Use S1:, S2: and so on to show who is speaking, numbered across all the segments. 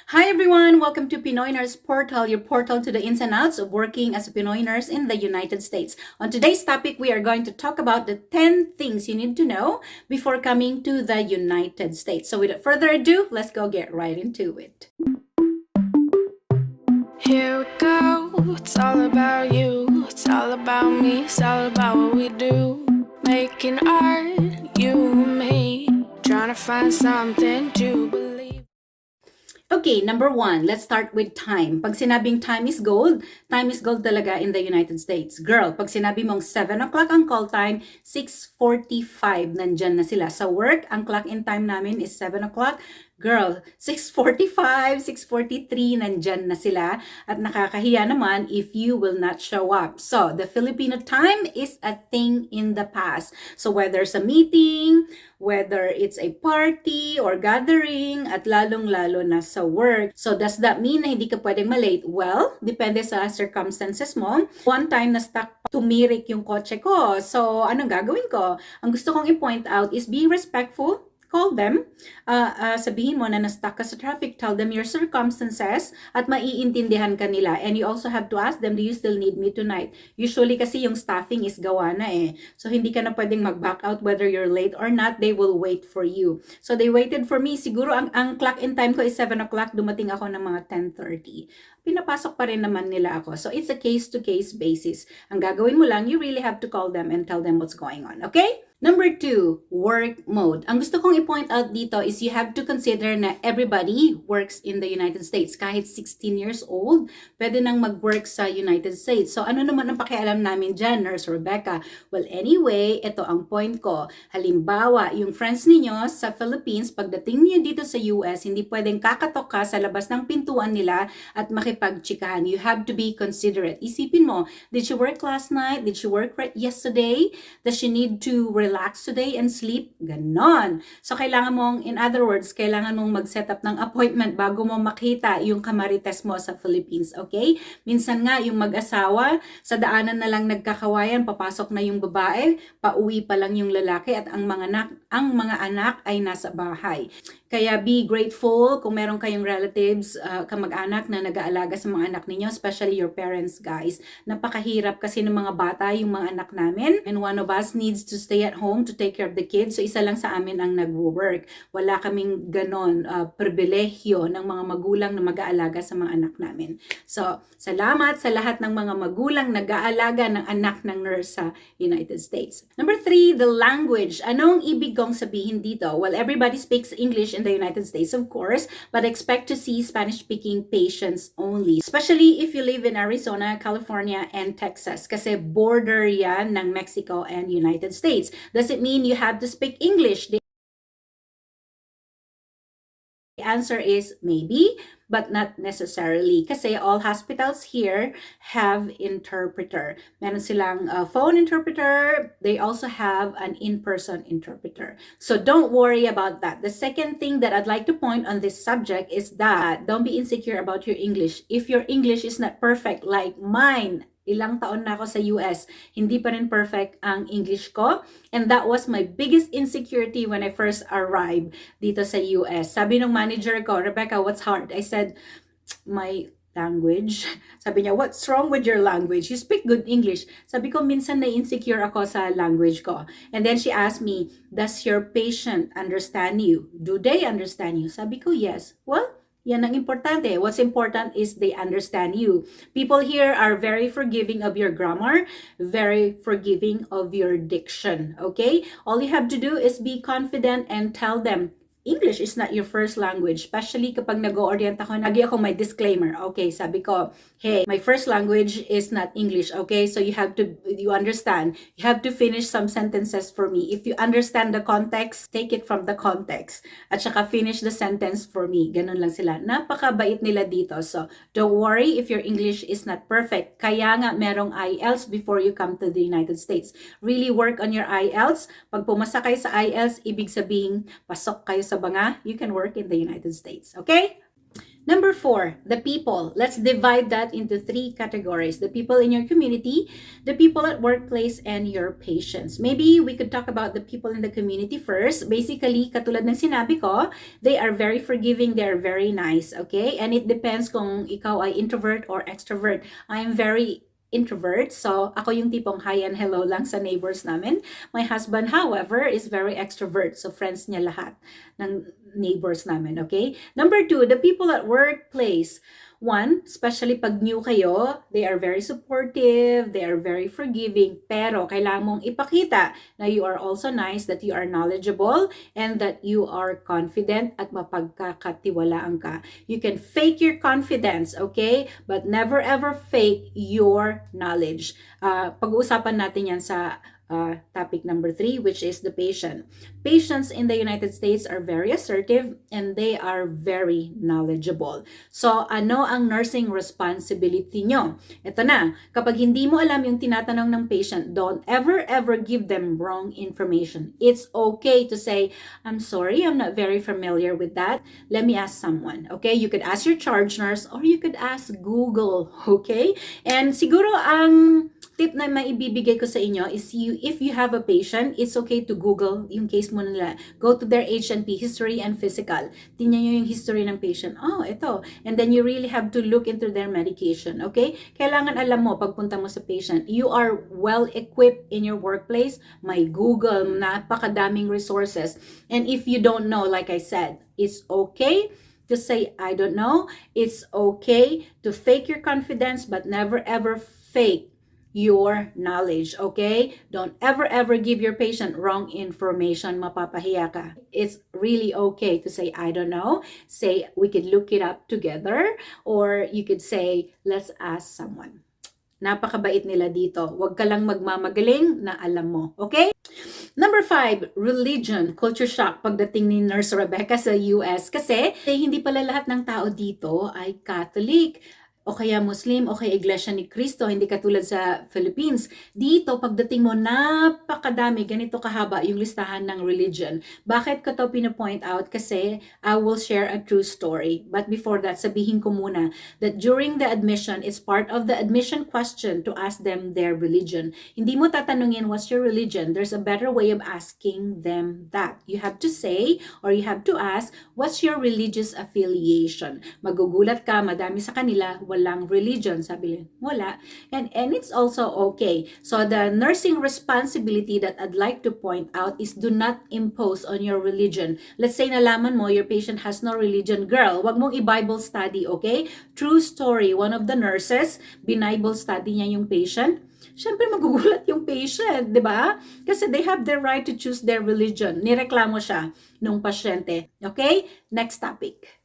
S1: Hi everyone! Welcome to Pinoy Nurse Portal, your portal to the ins and outs of working as a Pinoy nurse in the United States. On today's topic, we are going to talk about the 10 things you need to know before coming to the United States. So without further ado, let's go get right into it.
S2: Here we go, it's all about you, it's all about me, it's all about what we do. Making art, you and me, trying to find something to believe.
S1: Okay, number one, let's start with time. Pag sinabing time is gold talaga in the United States. Girl, pag sinabi mong 7 o'clock ang call time, 6:45 nandyan na sila. Sa work, ang clock in time namin is 7 o'clock. Girl, 6:45, 6:43 nandyan na sila. At nakakahiya naman if you will not show up. So, the Filipino time is a thing in the past. So, whether it's a meeting, whether it's a party or gathering, at lalong-lalo na sa work. So, does that mean na hindi ka pwedeng malate? Well, depende sa circumstances mo. One time na stuck tumirik yung kotse ko. So, anong gagawin ko? Ang gusto kong i-point out is be respectful. Call them, sabihin mo na na-stuck ka sa traffic, tell them your circumstances at maiintindihan ka nila. And you also have to ask them, do you still need me tonight? Usually kasi yung staffing is gawa na eh. So hindi ka na pwedeng mag-back out whether you're late or not, they will wait for you. So they waited for me. Siguro ang clock in time ko is 7 o'clock, dumating ako ng mga 10:30. Pinapasok pa rin naman nila ako. So it's a case-to-case basis. Ang gagawin mo lang, you really have to call them and tell them what's going on. Okay? Number 2, work mode. Ang gusto kong i-point out dito is you have to consider na everybody works in the United States. Kahit 16 years old, pwede nang mag-work sa United States. So ano naman ang pakialam namin dyan, Nurse Rebecca? Well, anyway, ito ang point ko. Halimbawa, yung friends ninyo sa Philippines, pagdating niyo dito sa US, hindi pwedeng kakatok ka sa labas ng pintuan nila at makipagtsikahan. You have to be considerate. Isipin mo, did she work last night? Did she work yesterday? Does she need to relax today and sleep? Ganon. So, kailangan mong, in other words, kailangan mong mag-set up ng appointment bago mo makita yung kamarites mo sa Philippines, okay? Minsan nga, yung mag-asawa, sa daanan na lang nagkakawayan, papasok na yung babae, pauwi pa lang yung lalaki at ang mga anak ay nasa bahay. Kaya be grateful kung meron kayong relatives, kamag-anak na nag-aalaga sa mga anak ninyo, especially your parents, guys. Napakahirap kasi ng mga bata, yung mga anak namin. And one of us needs to stay at home to take care of the kids. So isa lang sa amin ang nag-work. Wala kaming ganon pribilehyo ng mga magulang na mag-aalaga sa mga anak namin. So salamat sa lahat ng mga magulang nag-aalaga ng anak ng nurse sa United States. Number 3, the language. Anong ibig kong sabihin dito? Well, everybody speaks English in the United States, of course, but expect to see Spanish-speaking patients only. Especially if you live in Arizona, California, and Texas. Kasi border yan ng Mexico and United States. Does it mean you have to speak English? The answer is maybe, but not necessarily. Kasi all hospitals here have interpreter. Meron silang phone interpreter. They also have an in-person interpreter. So don't worry about that. The second thing that I'd like to point on this subject is that don't be insecure about your English. If your English is not perfect like mine, ilang taon na ako sa US, hindi pa rin perfect ang English ko. And that was my biggest insecurity when I first arrived dito sa US. Sabi ng manager ko, Rebecca, what's hard? I said, my language. Sabi niya, what's wrong with your language? You speak good English. Sabi ko, minsan na-insecure ako sa language ko. And then she asked me, does your patient understand you? Do they understand you? Sabi ko, yes. Well, yan ang importante. What's important is they understand you. People here are very forgiving of your grammar, very forgiving of your diction. Okay? All you have to do is be confident and tell them, English is not your first language, especially kapag nag-o-orient ako, lagi ako may disclaimer. Okay, sabi ko, hey, my first language is not English, okay? So you understand, you have to finish some sentences for me. If you understand the context, take it from the context. At saka finish the sentence for me. Ganun lang sila. Napakabait nila dito. So don't worry if your English is not perfect. Kaya nga merong IELTS before you come to the United States. Really work on your IELTS. Pag pumasa kayo sa IELTS, ibig sabihin, pasok kayo sa banga, you can work in the United States. Okay? Number 4, the people. Let's divide that into 3 categories. The people in your community, the people at workplace, and your patients. Maybe we could talk about the people in the community first. Basically, katulad ng sinabi ko, they are very forgiving, they are very nice, okay? And it depends kung ikaw ay introvert or extrovert. I am very introvert, so ako yung tipong hi and hello lang sa neighbors namin. My husband, however, is very extrovert, so friends niya lahat ng neighbors namin, okay? Number 2, the people at workplace. 1, especially pag new kayo, they are very supportive, they are very forgiving, pero kailangan mong ipakita na you are also nice, that you are knowledgeable, and that you are confident at mapagkakatiwalaan ka. You can fake your confidence, okay? But never ever fake your knowledge. Pag-uusapan natin yan sa topic number 3, which is the patient. Patients in the United States are very assertive and they are very knowledgeable. So, ano ang nursing responsibility nyo? Ito na, kapag hindi mo alam yung tinatanong ng patient, don't ever give them wrong information. It's okay to say, I'm sorry, I'm not very familiar with that. Let me ask someone. Okay? You could ask your charge nurse or you could ask Google. Okay? And siguro ang tip na maibibigay ko sa inyo is if you have a patient, it's okay to Google yung case mo nila. Go to their H&P, history and physical. Tingnan nyo yung history ng patient. Oh, ito. And then you really have to look into their medication. Okay? Kailangan alam mo, pagpunta mo sa patient, you are well equipped in your workplace. May Google, napakadaming resources. And if you don't know, like I said, it's okay to say, I don't know. It's okay to fake your confidence, but never ever fake your knowledge, okay? Don't ever give your patient wrong information, mapapahiya ka. It's really okay to say, I don't know. Say, we could look it up together. Or you could say, let's ask someone. Napakabait nila dito. Huwag ka lang magmamagaling na alam mo, okay? Number 5, religion, culture shock pagdating ni Nurse Rebecca sa US. Kasi hindi pala lahat ng tao dito ay Catholic o kaya Muslim, o kaya Iglesia ni Cristo, hindi katulad sa Philippines. Dito, pagdating mo, napakadami, ganito kahaba yung listahan ng religion. Bakit ko to pinapoint out? Kasi I will share a true story. But before that, sabihin ko muna that during the admission, it's part of the admission question to ask them their religion. Hindi mo tatanungin, what's your religion? There's a better way of asking them that. You have to say, or you have to ask, what's your religious affiliation? Magugulat ka, madami sa kanila, walang religion. Sabi nila, wala. And it's also okay. So the nursing responsibility that I'd like to point out is do not impose on your religion. Let's say nalaman mo, your patient has no religion. Girl, wag mong i-Bible study, okay? True story, one of the nurses, bin-Bible study niya yung patient. Siyempre magugulat yung patient, di ba? Kasi they have the right to choose their religion. Nireklamo siya nung pasyente. Okay? Next topic.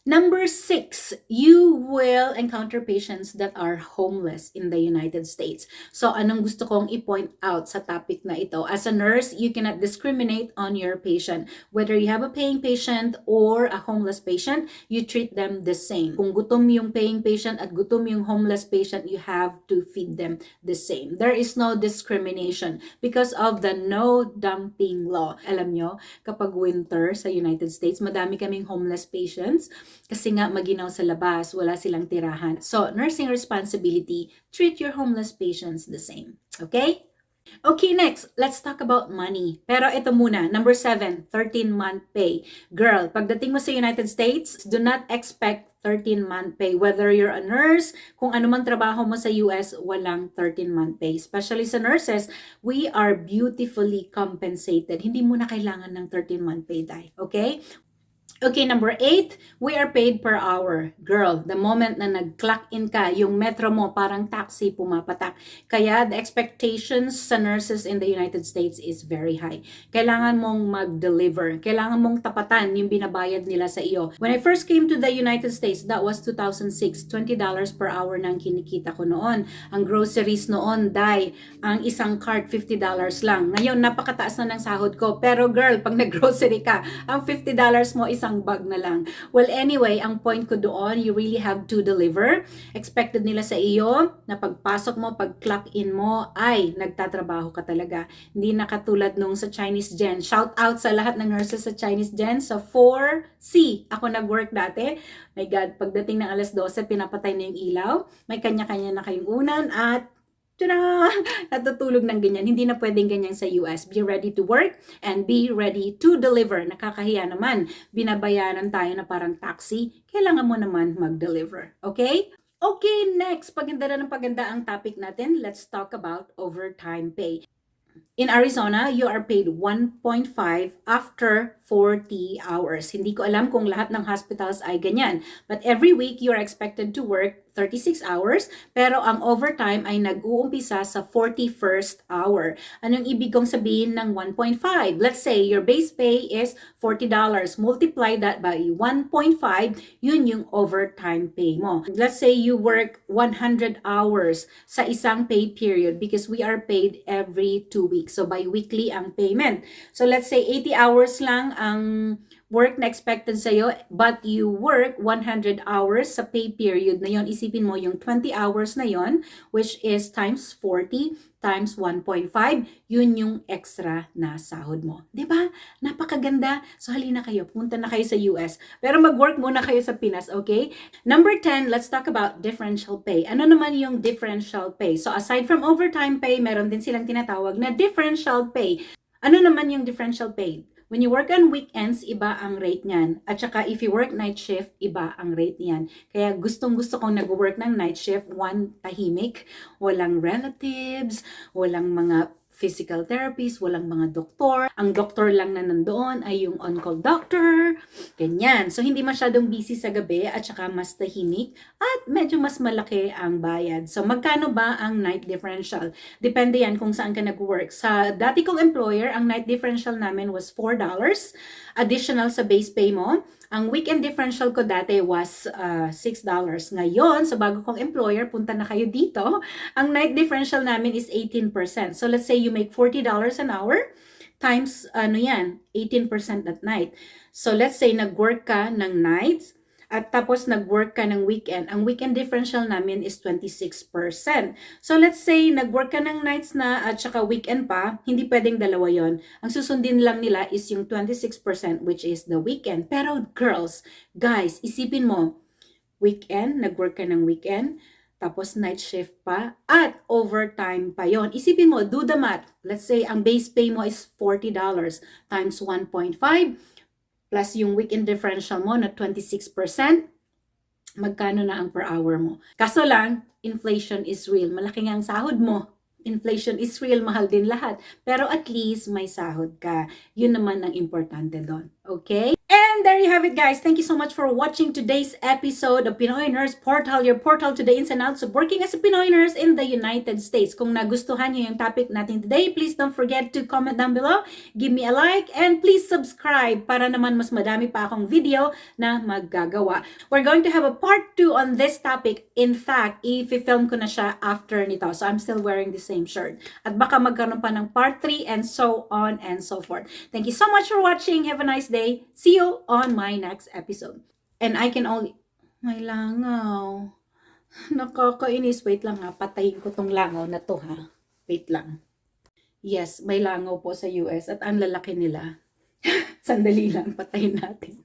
S1: Number 6, you will encounter patients that are homeless in the United States. So, anong gusto kong i-point out sa topic na ito? As a nurse, you cannot discriminate on your patient. Whether you have a paying patient or a homeless patient, you treat them the same. Kung gutom yung paying patient at gutom yung homeless patient, you have to feed them the same. There is no discrimination because of the no dumping law. Alam nyo, kapag winter sa United States, madami kaming homeless patients. Kasi nga maginaw sa labas, wala silang tirahan. So, nursing responsibility, treat your homeless patients the same. Okay? Okay, next, let's talk about money. Pero ito muna, number 7, 13-month pay. Girl, pagdating mo sa United States, do not expect 13-month pay. Whether you're a nurse, kung ano man trabaho mo sa US, walang 13-month pay. Especially sa nurses, we are beautifully compensated. Hindi mo na kailangan ng 13-month pay, dai. Okay? Okay, number 8, we are paid per hour. Girl, the moment na nag-clock in ka, yung metro mo parang taxi pumapatak. Kaya the expectations sa nurses in the United States is very high. Kailangan mong mag-deliver. Kailangan mong tapatan yung binabayad nila sa iyo. When I first came to the United States, that was 2006, $20 per hour na ang kinikita ko noon. Ang groceries noon, ang isang cart, $50 lang. Ngayon, napakataas na ng sahod ko. Pero girl, pag nag-grocery ka, ang $50 mo, isang isang bag na lang. Well, anyway, ang point ko doon, you really have to deliver. Expected nila sa iyo na pagpasok mo, pag clock in mo, ay nagtatrabaho ka talaga. Hindi na katulad nung sa Chinese Gen. Shout out sa lahat ng nurses sa Chinese Gen sa 4C. Ako nag-work dati. My God, pagdating ng alas 12, pinapatay na yung ilaw. May kanya-kanya na kayong unan at tada! Natutulog ng ganyan. Hindi na pwedeng ganyan sa US. Be ready to work and be ready to deliver. Nakakahiya naman. Binabayaran tayo na parang taxi. Kailangan mo naman mag-deliver. Okay? Okay, next. Paganda na ng paganda ang topic natin. Let's talk about overtime pay. In Arizona, you are paid 1.5 after 40 hours. Hindi ko alam kung lahat ng hospitals ay ganyan. But every week, you are expected to work 36 hours, pero ang overtime ay nag-uumpisa sa 41st hour. Anong ibig kong sabihin ng 1.5? Let's say your base pay is $40. Multiply that by 1.5, yun yung overtime pay mo. Let's say you work 100 hours sa isang pay period because we are paid every 2 weeks. So bi-weekly ang payment. So let's say 80 hours lang ang work na expected sa'yo, but you work 100 hours sa pay period na yon. Isipin mo yung 20 hours na yon, which is times 40 times 1.5, yun yung extra na sahod mo. 'Di ba? Napakaganda. So halina kayo, punta na kayo sa US. Pero mag-work muna kayo sa Pinas, okay? Number 10, let's talk about differential pay. Ano naman yung differential pay? So aside from overtime pay, meron din silang tinatawag na differential pay. Ano naman yung differential pay? When you work on weekends, iba ang rate niyan. At saka if you work night shift, iba ang rate niyan. Kaya gustong-gusto kong nag-work ng night shift, one, tahimik, walang relatives, walang mga physical therapist, walang mga doktor. Ang doktor lang na nandoon ay yung on-call doctor. Ganyan. So, hindi masyadong busy sa gabi at saka mas tahimik at medyo mas malaki ang bayad. So, magkano ba ang night differential? Depende yan kung saan ka nag-work. Sa dati kong employer, ang night differential namin was $4 additional sa base pay mo. Ang weekend differential ko dati was $6. Ngayon, sa bago kong employer, punta na kayo dito, ang night differential namin is 18%. So let's say you make $40 an hour times, 18% at night. So let's say nag-work ka ng nights, at tapos nag-work ka ng weekend. Ang weekend differential namin is 26%. So let's say nag-work ka ng nights na at saka weekend pa, hindi pwedeng dalawa yon. Ang susundin lang nila is yung 26% which is the weekend. Pero girls, guys, isipin mo, weekend, nag-work ka ng weekend, tapos night shift pa, at overtime pa yon. Isipin mo, do the math. Let's say ang base pay mo is $40 times 1.5 plus yung weekend differential mo na 26%, magkano na ang per hour mo? Kaso lang, inflation is real. Malaki nga ang sahod mo. Inflation is real, mahal din lahat. Pero at least may sahod ka. Yun naman ang importante doon. Okay? And there you have it, guys. Thank you so much for watching today's episode of Pinoy Nurse Portal, your portal to the ins and outs of working as a Pinoy nurse in the United States. Kung nagustuhan nyo yung topic natin today, please don't forget to comment down below, give me a like, and please subscribe para naman mas madami pa akong video na maggagawa. We're going to have a part 2 on this topic. In fact, i-film ko na siya after nito. So I'm still wearing the same shirt. At baka magkaroon pa ng part 3 and so on and so forth. Thank you so much for watching. Have a nice day. See you on my next episode. And I can only... May langaw. Nakakainis. Wait lang ha. Patayin ko tong langaw na to ha. Wait lang. Yes, may langaw po sa US at ang lalaki nila. Sandali lang. Patayin natin.